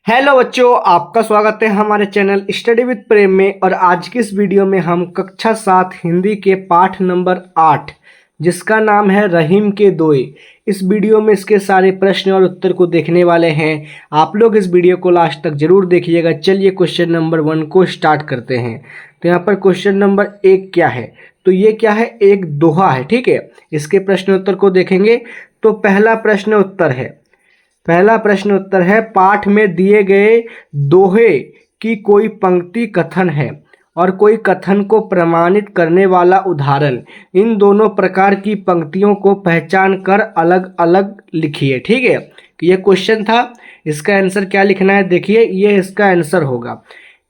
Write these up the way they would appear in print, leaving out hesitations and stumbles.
Hello बच्चों, आपका स्वागत है हमारे चैनल स्टडी विद प्रेम में। और आज की इस वीडियो में हम कक्षा 7 हिंदी के पाठ नंबर 8 जिसका नाम है रहीम के दोए, इस वीडियो में इसके सारे प्रश्न और उत्तर को देखने वाले हैं। आप लोग इस वीडियो को लास्ट तक जरूर देखिएगा। चलिए क्वेश्चन नंबर 1 को स्टार्ट करते हैं। तो यहाँ पर क्वेश्चन नंबर 1 क्या है, तो ये क्या है, एक दोहा है। ठीक है, इसके प्रश्न उत्तर को देखेंगे। तो पहला प्रश्न उत्तर है पाठ में दिए गए दोहे की कोई पंक्ति कथन है और कोई कथन को प्रमाणित करने वाला उदाहरण। इन दोनों प्रकार की पंक्तियों को पहचान कर अलग अलग लिखिए। ठीक है, ये क्वेश्चन था। इसका आंसर क्या लिखना है, देखिए ये इसका आंसर होगा।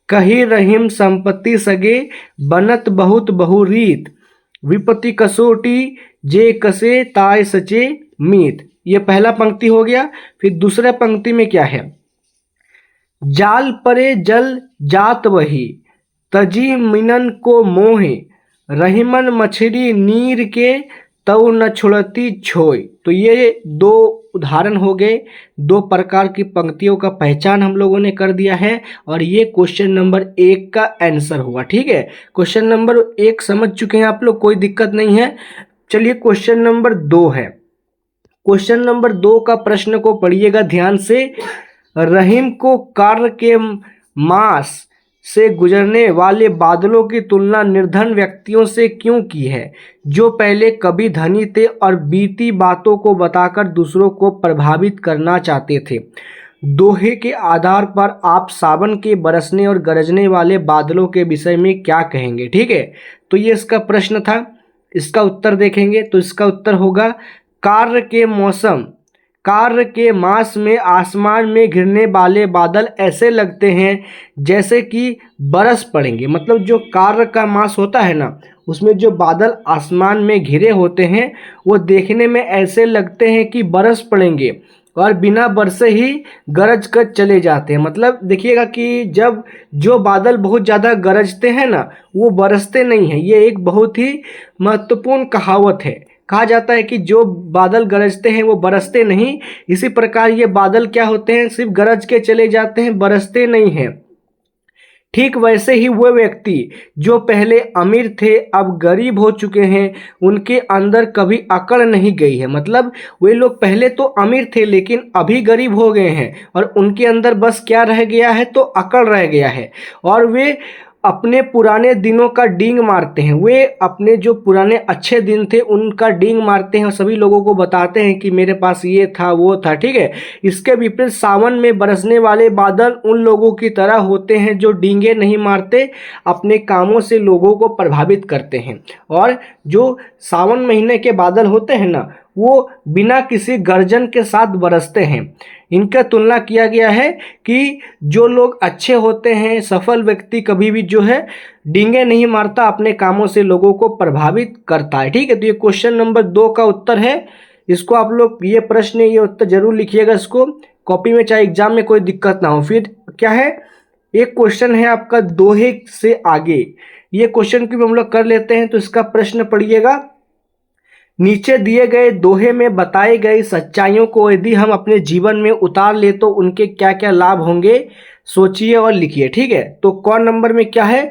कही रहीम संपत्ति सगे बनत बहुत बहुरीत, विपत्ति कसोटी जे कसे ताय सचे मीत। ये पहला पंक्ति हो गया। फिर दूसरा पंक्ति में क्या है, जाल परे जल जात वही, तजी मिनन को मोहे, रहीमन मछली नीर के तव न छुड़ती छोय। तो ये दो उदाहरण हो गए, दो प्रकार की पंक्तियों का पहचान हम लोगों ने कर दिया है और ये क्वेश्चन नंबर 1 का आंसर हुआ। ठीक है, क्वेश्चन नंबर 1 समझ चुके हैं आप लोग, कोई दिक्कत नहीं है। चलिए क्वेश्चन नंबर 2 है। क्वेश्चन नंबर 2 का प्रश्न को पढ़िएगा ध्यान से। रहीम को कार्य के मास से गुजरने वाले बादलों की तुलना निर्धन व्यक्तियों से क्यों की है, जो पहले कभी धनी थे और बीती बातों को बताकर दूसरों को प्रभावित करना चाहते थे। दोहे के आधार पर आप सावन के बरसने और गरजने वाले बादलों के विषय में क्या कहेंगे। ठीक है, तो ये इसका प्रश्न था। इसका उत्तर देखेंगे तो इसका उत्तर होगा कार्य के मास में आसमान में घिरने वाले बादल ऐसे लगते हैं जैसे कि बरस पड़ेंगे। मतलब जो कार्य का मास होता है ना, उसमें जो बादल आसमान में घिरे होते हैं वो देखने में ऐसे लगते हैं कि बरस पड़ेंगे और बिना बरसे ही गरज कर चले जाते हैं। मतलब देखिएगा कि जब जो बादल बहुत ज़्यादा गरजते हैं ना, वो बरसते नहीं हैं। ये एक बहुत ही महत्वपूर्ण कहावत है। कहा जाता है कि जो बादल गरजते हैं वो बरसते नहीं। इसी प्रकार ये बादल क्या होते हैं, सिर्फ गरज के चले जाते हैं, बरसते नहीं हैं। ठीक वैसे ही वो व्यक्ति जो पहले अमीर थे अब गरीब हो चुके हैं, उनके अंदर कभी अकड़ नहीं गई है। मतलब वे लोग पहले तो अमीर थे लेकिन अभी गरीब हो गए हैं और उनके अंदर बस क्या रह गया है, तो अकड़ रह गया है। और वे अपने पुराने दिनों का डींग मारते हैं। वे अपने जो पुराने अच्छे दिन थे उनका डींग मारते हैं और सभी लोगों को बताते हैं कि मेरे पास ये था वो था। ठीक है, इसके विपरीत सावन में बरसने वाले बादल उन लोगों की तरह होते हैं जो डींगे नहीं मारते, अपने कामों से लोगों को प्रभावित करते हैं। और जो सावन महीने के बादल होते हैं ना, वो बिना किसी गर्जन के साथ बरसते हैं। इनका तुलना किया गया है कि जो लोग अच्छे होते हैं, सफल व्यक्ति कभी भी जो है डींगे नहीं मारता, अपने कामों से लोगों को प्रभावित करता है। ठीक है, तो ये क्वेश्चन नंबर 2 का उत्तर है। इसको आप लोग ये प्रश्न ये उत्तर जरूर लिखिएगा इसको कॉपी में, चाहे एग्जाम में कोई दिक्कत ना हो। फिर क्या है, एक क्वेश्चन है आपका दोहे से आगे। ये क्वेश्चन की हम लोग कर लेते हैं। तो इसका प्रश्न पढ़िएगा। नीचे दिए गए दोहे में बताई गई सच्चाइयों को यदि हम अपने जीवन में उतार ले तो उनके क्या क्या लाभ होंगे, सोचिए और लिखिए। ठीक है, तो कौन नंबर में क्या है,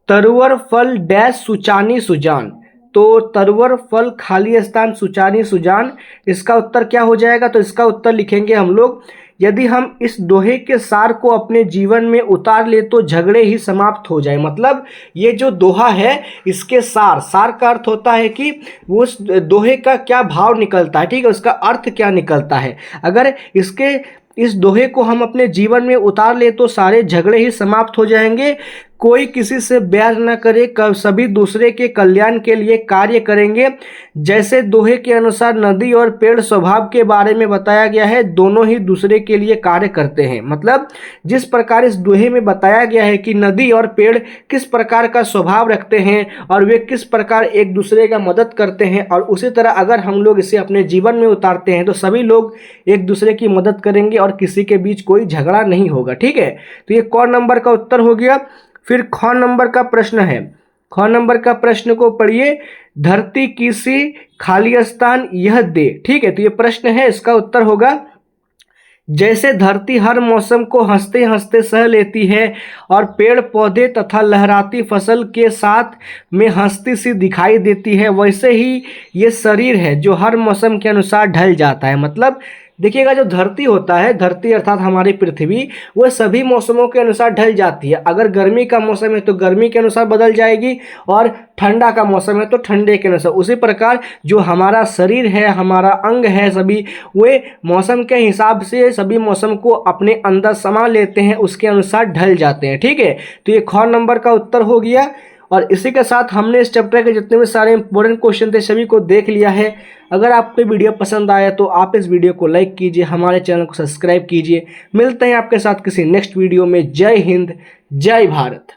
तरुवर फल डैश सुचानी सुजान। तो तरुवर फल खाली स्थान सुचानी सुजान, इसका उत्तर क्या हो जाएगा, तो इसका उत्तर लिखेंगे हम लोग, यदि हम इस दोहे के सार को अपने जीवन में उतार ले तो झगड़े ही समाप्त हो जाए। मतलब ये जो दोहा है इसके सार का अर्थ होता है कि उस दोहे का क्या भाव निकलता है। ठीक है, उसका अर्थ क्या निकलता है। अगर इस दोहे को हम अपने जीवन में उतार ले तो सारे झगड़े ही समाप्त हो जाएंगे। कोई किसी से बैर न करे, सभी दूसरे के कल्याण के लिए कार्य करेंगे। जैसे दोहे के अनुसार नदी और पेड़ स्वभाव के बारे में बताया गया है, दोनों ही दूसरे के लिए कार्य करते हैं। मतलब जिस प्रकार इस दोहे में बताया गया है कि नदी और पेड़ किस प्रकार का स्वभाव रखते हैं और वे किस प्रकार एक दूसरे का मदद करते हैं, और उसी तरह अगर हम लोग इसे अपने जीवन में उतारते हैं तो सभी लोग एक दूसरे की मदद करेंगे और किसी के बीच कोई झगड़ा नहीं होगा। ठीक है, तो ये कौन नंबर का उत्तर हो गया। फिर ख नंबर का प्रश्न है। ख नंबर का प्रश्न को पढ़िए, धरती किसी खाली स्थान यह दे। ठीक है, तो ये प्रश्न है, इसका उत्तर होगा जैसे धरती हर मौसम को हंसते हंसते सह लेती है और पेड़ पौधे तथा लहराती फसल के साथ में हंसती सी दिखाई देती है, वैसे ही ये शरीर है जो हर मौसम के अनुसार ढल जाता है। मतलब देखिएगा, जो धरती होता है, धरती अर्थात हमारी पृथ्वी, वह सभी मौसमों के अनुसार ढल जाती है। अगर गर्मी का मौसम है तो गर्मी के अनुसार बदल जाएगी, और ठंडा का मौसम है तो ठंडे के अनुसार। उसी प्रकार जो हमारा शरीर है, हमारा अंग है, सभी वे मौसम के हिसाब से सभी मौसम को अपने अंदर समा लेते हैं, उसके अनुसार ढल जाते हैं। ठीक है, तो ये ख नंबर का उत्तर हो गया। और इसी के साथ हमने इस चैप्टर के जितने भी सारे इंपॉर्टेंट क्वेश्चन थे सभी को देख लिया है। अगर आपको वीडियो पसंद आया तो आप इस वीडियो को लाइक कीजिए, हमारे चैनल को सब्सक्राइब कीजिए। मिलते हैं आपके साथ किसी नेक्स्ट वीडियो में। जय हिंद, जय भारत।